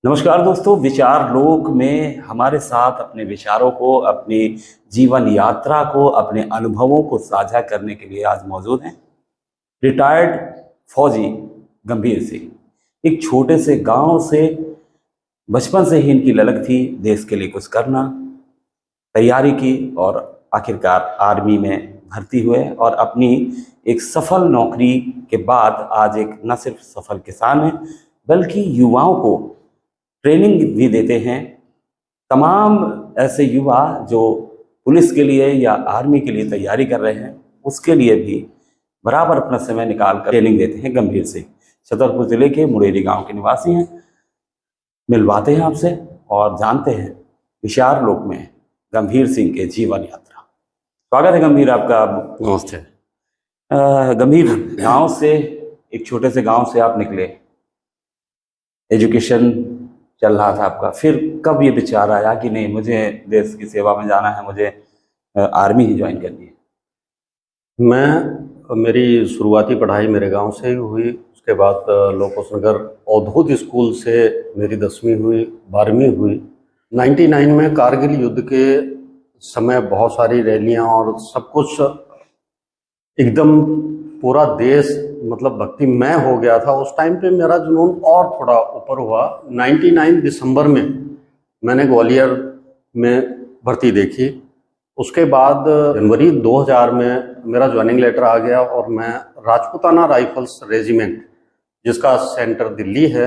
नमस्कार दोस्तों, विचार लोक में हमारे साथ अपने विचारों को, अपनी जीवन यात्रा को, अपने अनुभवों को साझा करने के लिए आज मौजूद हैं रिटायर्ड फौजी गंभीर सिंह। एक छोटे से गांव से बचपन से ही इनकी ललक थी देश के लिए कुछ करना। तैयारी की और आखिरकार आर्मी में भर्ती हुए और अपनी एक सफल नौकरी के बाद आज एक न सिर्फ सफल किसान हैं बल्कि युवाओं को ट्रेनिंग भी देते हैं। तमाम ऐसे युवा जो पुलिस के लिए या आर्मी के लिए तैयारी कर रहे हैं उसके लिए भी बराबर अपना समय निकाल कर ट्रेनिंग देते हैं। गंभीर सिंह छतरपुर जिले के मुड़ेरी गांव के निवासी हैं। मिलवाते हैं आपसे और जानते हैं विचार लोक में गंभीर सिंह के जीवन यात्रा। स्वागत है गंभीर आपका। नमस्ते। गंभीर, गांव से, एक छोटे से गांव से आप निकले, एजुकेशन चल रहा था आपका, फिर कब ये विचार आया कि नहीं मुझे देश की सेवा में जाना है, मुझे आर्मी ही ज्वाइन करनी है? मेरी शुरुआती पढ़ाई मेरे गांव से ही हुई। उसके बाद लोकोस नगर अवधूत स्कूल से मेरी 10वीं हुई, 12वीं हुई। 99 में कारगिल युद्ध के समय बहुत सारी रैलियां और सब कुछ एकदम पूरा देश मतलब भक्तिमय हो गया था। उस टाइम पे मेरा जुनून और थोड़ा ऊपर हुआ। 99 दिसंबर में मैंने ग्वालियर में भर्ती देखी। उसके बाद जनवरी 2000 में मेरा ज्वाइनिंग लेटर आ गया और मैं राजपूताना राइफल्स रेजिमेंट, जिसका सेंटर दिल्ली है,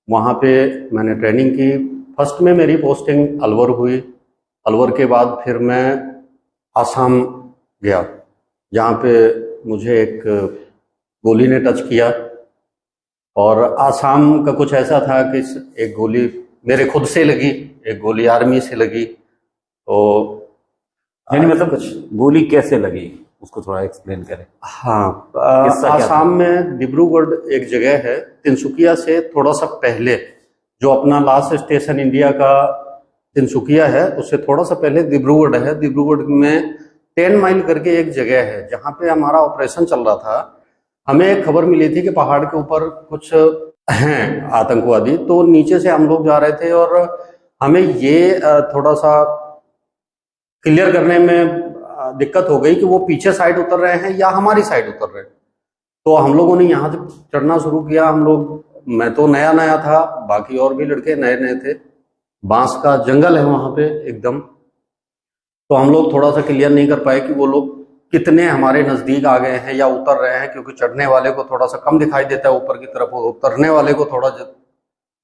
वहाँ पे मैंने ट्रेनिंग की। फर्स्ट में मेरी पोस्टिंग अलवर हुई। अलवर के बाद फिर मैं आसाम गया, जहाँ पे मुझे एक गोली ने टच किया। और आसाम का कुछ ऐसा था कि एक गोली मेरे खुद से लगी, एक गोली आर्मी से लगी। तो यानी मतलब गोली कैसे लगी उसको थोड़ा एक्सप्लेन करें। हाँ, आसाम में डिब्रूगढ़ एक जगह है, तिनसुकिया से थोड़ा सा पहले, जो अपना लास्ट स्टेशन इंडिया का तिनसुकिया है, उससे थोड़ा सा पहले डिब्रूगढ़ है। डिब्रूगढ़ में 10 माइल करके एक जगह है जहाँ पे हमारा ऑपरेशन चल रहा था। हमें एक खबर मिली थी कि पहाड़ के ऊपर कुछ हैं आतंकवादी। तो नीचे से हम लोग जा रहे थे और हमें ये थोड़ा सा क्लियर करने में दिक्कत हो गई कि वो पीछे साइड उतर रहे हैं या हमारी साइड उतर रहे हैं। तो हम लोगों ने यहाँ से चढ़ना शुरू किया। हम लोग, मैं तो नया नया था, बाकी और भी लड़के नए नए थे। बांस का जंगल है वहां पे एकदम। तो हम लोग थोड़ा सा क्लियर नहीं कर पाए कि वो लोग कितने हमारे नजदीक आ गए हैं या उतर रहे हैं, क्योंकि चढ़ने वाले को थोड़ा सा कम दिखाई देता है ऊपर की तरफ, उतरने वाले को थोड़ा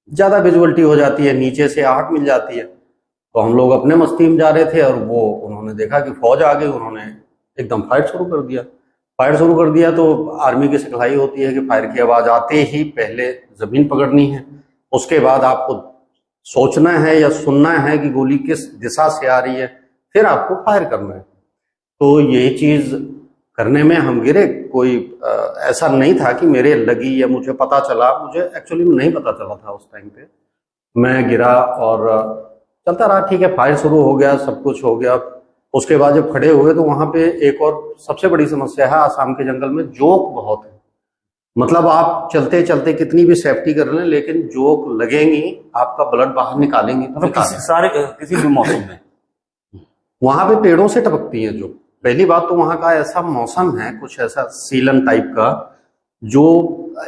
ज्यादा विजुअलिटी हो जाती है, नीचे से आहट मिल जाती है। तो हम लोग अपने मस्ती में जा रहे थे और वो उन्होंने देखा कि फौज आ गई, उन्होंने एकदम फायर शुरू कर दिया। फायर शुरू कर दिया तो आर्मी की सिखलाई होती है कि फायर की आवाज आते ही पहले जमीन पकड़नी है, उसके बाद आपको सोचना है या सुनना है कि गोली किस दिशा से आ रही है, फिर आपको फायर करना है। तो ये चीज करने में हम गिरे। कोई ऐसा नहीं था कि मेरे लगी या मुझे पता चला, मुझे एक्चुअली नहीं पता चला था उस टाइम पे। मैं गिरा और चलता रहा, ठीक है, फायर शुरू हो गया, सब कुछ हो गया। उसके बाद जब खड़े हुए तो वहां पे एक और सबसे बड़ी समस्या है, आसाम के जंगल में जोक बहुत है। मतलब आप चलते चलते कितनी भी सेफ्टी कर लें, लेकिन जोक लगेंगी, आपका ब्लड बाहर निकालेंगी। मतलब किसी भी मौसम में वहां पे पेड़ों से टपकती है जो। पहली बात तो वहां का ऐसा मौसम है, कुछ ऐसा सीलन टाइप का, जो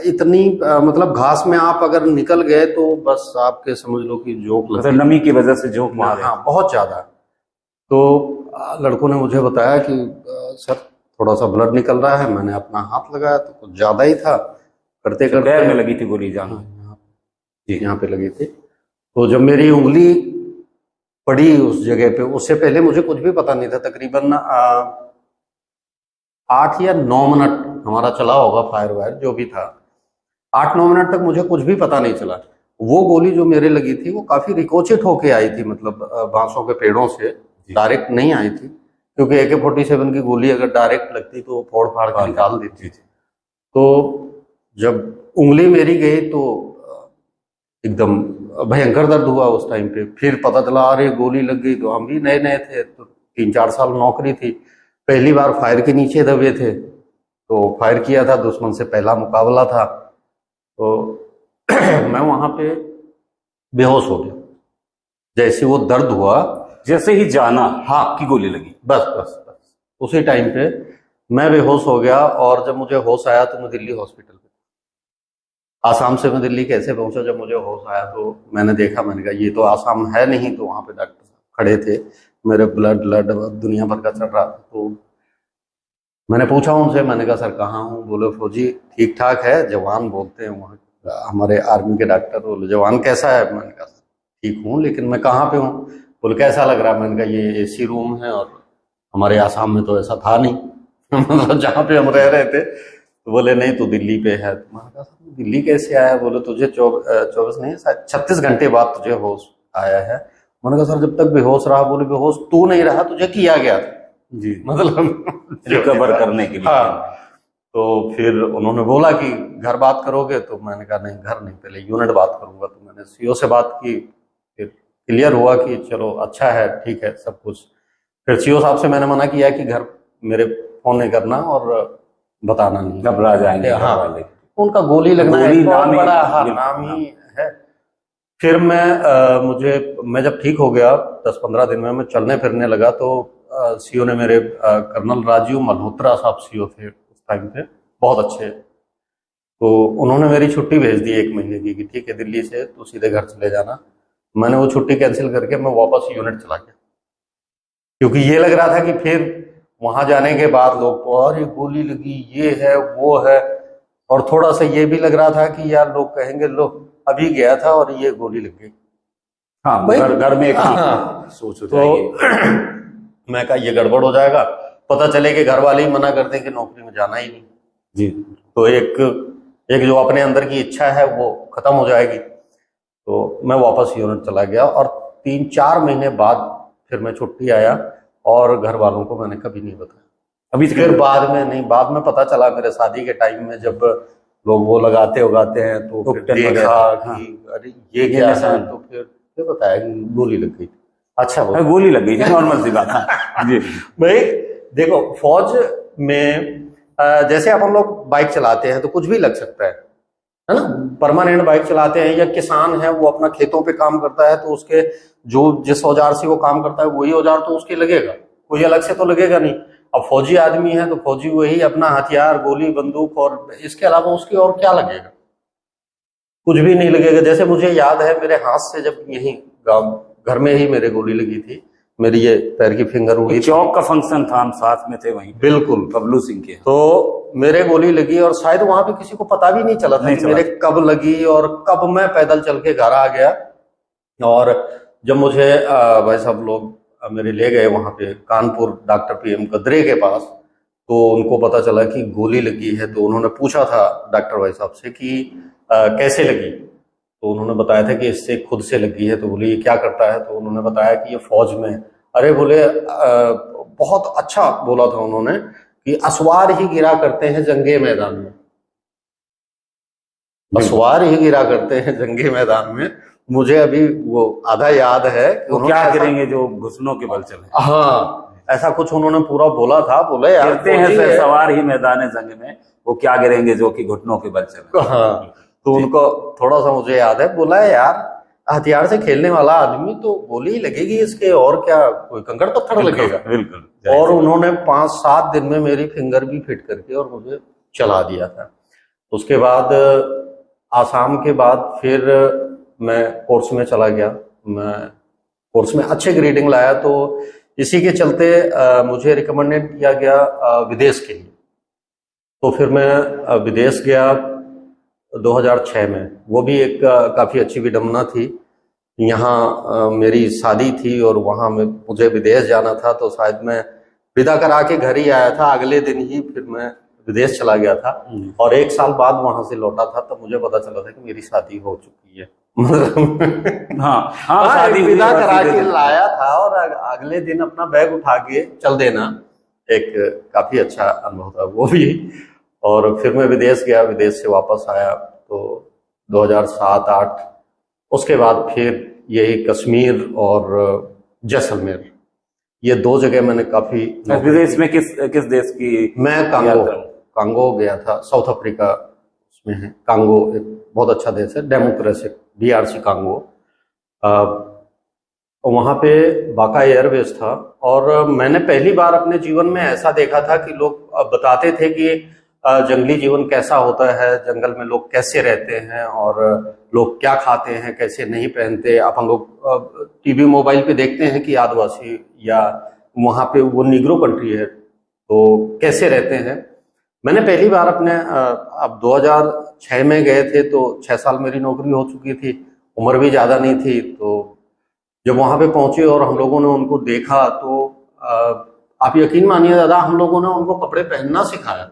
इतनी मतलब घास में आप अगर निकल गए तो बस आपके समझ लो कि जोक लगती है। नमी की वजह से जोक मार, हाँ, बहुत ज्यादा। तो लड़कों ने मुझे बताया कि सर थोड़ा सा ब्लड निकल रहा है। मैंने अपना हाथ लगाया तो कुछ ज्यादा ही था। करते करते पैर में लगी थी गोली, जान यहाँ पे लगी थी। तो जब मेरी उंगली पड़ी उस जगह पे, उससे पहले मुझे कुछ भी पता नहीं था। तकरीबन 8 या 9 मिनट हमारा चला होगा फायर वायर, जो भी था। 8-9 मिनट तक मुझे कुछ भी पता नहीं चला। वो गोली जो मेरे लगी थी वो काफी रिकोचित होके आई थी, मतलब बांसों के पेड़ों से डायरेक्ट नहीं आई थी, क्योंकि AK-47 की गोली अगर डायरेक्ट लगती तो फोड़ फाड़ के निकाल देती थी। तो जब उंगली मेरी गई तो एकदम भयंकर दर्द हुआ उस टाइम पे। फिर पता चला अरे गोली लग गई। तो हम भी नए नए थे, तो 3-4 साल नौकरी थी, पहली बार फायर के नीचे दबे थे। तो फायर किया था, दुश्मन से पहला मुकाबला था। तो मैं वहां पे बेहोश हो गया। जैसे वो दर्द हुआ, जैसे ही जाना हाँ की गोली लगी। बस बस बस उसी टाइम पे मैं बेहोश हो गया। और जब मुझे होश आया तो मैं दिल्ली हॉस्पिटल पे, आसाम से मैं दिल्ली कैसे पहुंचा, जब मुझे होश आया तो मैंने देखा, मैंने कहा ये तो आसाम है नहीं। तो वहां पे डॉक्टर खड़े थे, मेरे ब्लड दुनिया भर का चल रहा था। तो मैंने पूछा उनसे, मैंने कहा सर कहाँ हूँ? बोले फौजी ठीक ठाक है, जवान बोलते हैं वहाँ हमारे आर्मी के डॉक्टर। बोले जवान कैसा है? मैंने कहा ठीक हूँ, लेकिन मैं कहाँ पे हूँ? बोले कैसा लग रहा है? मैंने कहा ये एसी रूम है और हमारे आसाम में तो ऐसा था नहीं मतलब जहाँ पे हम रह रहे थे। तो बोले नहीं तू दिल्ली पे है। तो मैंने कहा दिल्ली कैसे आया? बोले तुझे 24 नहीं 36 घंटे बाद तुझे होश आया है। मैंने कहा सर जब तक बेहोश रहा। बोले बेहोश तू नहीं रहा, तुझे किया गया था जी, मतलब रिकवर करने के लिए। हाँ। तो फिर उन्होंने बोला कि घर बात करोगे? तो मैंने कहा नहीं घर नहीं, पहले यूनिट बात करूंगा। तो मैंने सीओ से बात की, फिर क्लियर हुआ कि चलो अच्छा है, ठीक है सब कुछ। फिर सीओ साहब से मैंने मना किया कि घर मेरे फोन नहीं करना और बताना नहीं, घबरा जाएंगे। हाँ, उनका गोली लगना गोली एक बहुत नाम बड़ा ही- नाम ही है। फिर मैं जब ठीक हो गया 10-15 दिन में मैं चलने फिरने लगा। तो सीओ ने मेरे कर्नल राजीव मल्होत्रा साहब सीओ थे उस टाइम पे, बहुत अच्छे। तो उन्होंने मेरी छुट्टी भेज दी 1 महीने की कि ठीक है दिल्ली से तो सीधे घर चले जाना। मैंने वो छुट्टी कैंसिल करके मैं वापस यूनिट चला गया, क्योंकि ये लग रहा था कि फिर वहां जाने के बाद लोग तो और ये गोली लगी, ये है वो है। और थोड़ा सा ये भी लग रहा था कि यार लोग कहेंगे लो अभी गया था और ये गोली लग गई। हाँ, घर में एक हाँ, सोच हो तो जाएगी। मैं कहा ये गड़बड़ हो जाएगा, पता चले कि घर वाले ही मना कर दें कि नौकरी में जाना ही नहीं। जी, तो एक जो अपने अंदर की इच्छा है वो खत्म हो जाएगी। तो मैं वापस यूनिट चला गया और 3-4 महीने बाद फिर मैं छुट्टी आया और घर वालों को मैंने कभी नहीं बताया। अभी फिर बाद में पता चला मेरे शादी के टाइम में, जब लोग वो लगाते उगाते हैं तो फिर देखा कि अरे ये क्या है। तो फिर बताया कि गोली लग गई। अच्छा गोली लग गई, नॉर्मल सी बात है जी। भाई देखो फौज में जैसे अब हम लोग बाइक चलाते हैं तो कुछ भी लग सकता है ना। परमानेंट बाइक चलाते हैं, या किसान है वो अपना खेतों पे काम करता है तो उसके जो जिस औजार से वो काम करता है वही औजार तो उसके लगेगा, कोई अलग से तो लगेगा नहीं। अब फौजी आदमी है तो फौजी वही अपना हथियार, गोली, बंदूक, और इसके अलावा उसकी और क्या लगेगा? कुछ भी नहीं लगेगा। जैसे मुझे याद है मेरे हाथ से जब यही घर में ही मेरे गोली लगी थी, मेरी ये पैर की फिंगर उड़ी, चौक का फंक्शन था, हम साथ में थे वहीं, बिल्कुल बबलू सिंह के। तो मेरे गोली लगी और शायद वहां पे किसी को पता भी नहीं चला था कि मेरे कब लगी और कब मैं पैदल चल के घर आ गया। और जब मुझे भाई साहब लोग मेरे ले गए वहां पे कानपुर डॉक्टर PM कदरे के पास, तो उनको पता चला कि गोली लगी है। तो उन्होंने पूछा था डॉक्टर भाई साहब से कि कैसे लगी? तो उन्होंने बताया था कि इससे खुद से लगी है। तो बोले ये क्या करता है? तो उन्होंने बताया कि ये फौज में। अरे बोले बहुत अच्छा बोला था उन्होंने कि असवार ही गिरा करते हैं जंगे मैदान में, असवार ही गिरा करते हैं जंगे मैदान में। मुझे अभी वो आधा याद है कि वो क्या करेंगे जो घुटनों के बल चले। हाँ, ऐसा कुछ उन्होंने पूरा बोला था। बोले यार गिरते हैं सवार ही मैदान जंग में, वो क्या गिरेंगे जो कि घुटनों के बल चले। हाँ, तो उनको थोड़ा सा मुझे याद है, बोला है यार हथियार से खेलने वाला आदमी तो गोली ही लगेगी इसके, और क्या कोई कंकड़ पत्थर लगेगा। बिल्कुल। और उन्होंने 5-7 दिन में मेरी फिंगर भी फिट करके और मुझे चला दिया था। उसके बाद आसाम के बाद फिर मैं कोर्स में चला गया। मैं कोर्स में अच्छे ग्रेडिंग लाया, तो इसी के चलते मुझे रिकमेंडेड किया गया विदेश के लिए। तो फिर मैं विदेश गया 2006 में। वो भी एक काफ़ी अच्छी विडम्बना थी। यहाँ मेरी शादी थी और वहाँ में मुझे विदेश जाना था, तो शायद मैं विदा करा के घर ही आया था, अगले दिन ही फिर मैं विदेश चला गया था। और 1 साल बाद वहां से लौटा था, तब मुझे पता चला था कि मेरी शादी हो चुकी है। हाँ, शादी विदा करा के लाया था और अगले दिन अपना बैग उठा के चल देना एक काफी अच्छा अनुभव था वो भी। और फिर मैं विदेश गया, विदेश से वापस आया तो 2007-08। उसके बाद फिर यही कश्मीर और जैसलमेर, ये 2 जगह मैंने काफी। विदेश में किस देश की? मैं कांगो गया था, साउथ अफ्रीका उसमें है। कांगो एक बहुत अच्छा देश है, डेमोक्रेसी, DRC कांगो। वहाँ पे बाका एयरवेज था और मैंने पहली बार अपने जीवन में ऐसा देखा था कि लोग बताते थे कि जंगली जीवन कैसा होता है, जंगल में लोग कैसे रहते हैं और लोग क्या खाते हैं, कैसे नहीं पहनते। अपन लोग टीवी मोबाइल पे देखते हैं कि आदिवासी या वहाँ पे वो निग्रो कंट्री है तो कैसे रहते हैं। मैंने पहली बार अपने अब 2006 में गए थे तो 6 साल मेरी नौकरी हो चुकी थी, उम्र भी ज़्यादा नहीं थी। तो जब वहाँ पे पहुंचे और हम लोगों ने उनको देखा तो आप यकीन मानिए दादा, हम लोगों ने उनको कपड़े पहनना सिखाया।